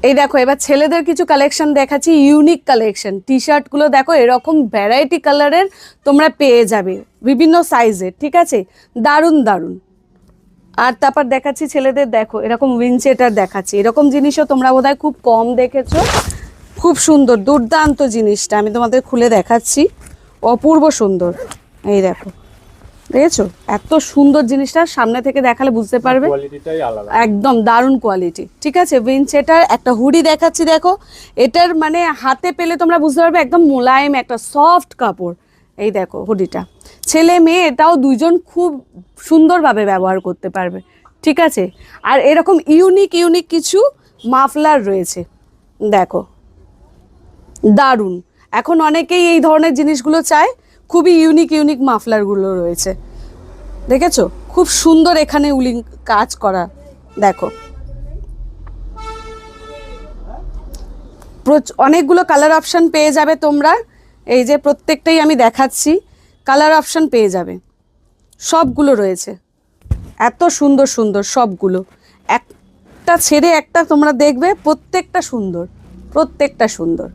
এই দেখো এবার ছেলেদের কিছু কালেকশন দেখাচ্ছি, ইউনিক কালেকশন। টি শার্টগুলো দেখো এরকম ভ্যারাইটি কালারের তোমরা পেয়ে যাবে, বিভিন্ন সাইজের, ঠিক আছে? দারুণ দারুণ। আর তারপর দেখাচ্ছি ছেলেদের, দেখো এরকম উইনচেটার দেখাচ্ছি, এরকম জিনিসও তোমরা বোধহয় খুব কম দেখেছো। খুব সুন্দর, দুর্দান্ত জিনিসটা আমি তোমাদের খুলে দেখাচ্ছি, অপূর্ব সুন্দর। এই দেখো, দেখেছো এত সুন্দর জিনিসটা, সামনে থেকে দেখালে বুঝতে পারবে, একদম দারুণ কোয়ালিটি, ঠিক আছে? উইনচেটার একটা হুডি দেখাচ্ছি, দেখো এটার মানে হাতে পেলে তোমরা বুঝতে পারবে একদম মোলায়েম একটা সফট কাপড়। এই দেখো হুডিটা, ছেলে মেয়ে এটাও দুইজন খুব সুন্দরভাবে ব্যবহার করতে পারবে, ঠিক আছে? আর এরকম ইউনিক ইউনিক কিছু মাফলার রয়েছে, দেখো দারুণ। এখন অনেকেই এই ধরনের জিনিসগুলো চায়, খুবই ইউনিক ইউনিক মাফলারগুলো রয়েছে, দেখেছো? খুব সুন্দর এখানে উলিং কাজ করা, দেখো অনেকগুলো কালার অপশান পেয়ে যাবে তোমরা। এই যে প্রত্যেকটাই আমি দেখাচ্ছি, কালার অপশান পেয়ে যাবে, সবগুলো রয়েছে, এত সুন্দর সুন্দর সবগুলো, একটা ছেড়ে একটা তোমরা দেখবে, প্রত্যেকটা সুন্দর, প্রত্যেকটা সুন্দর।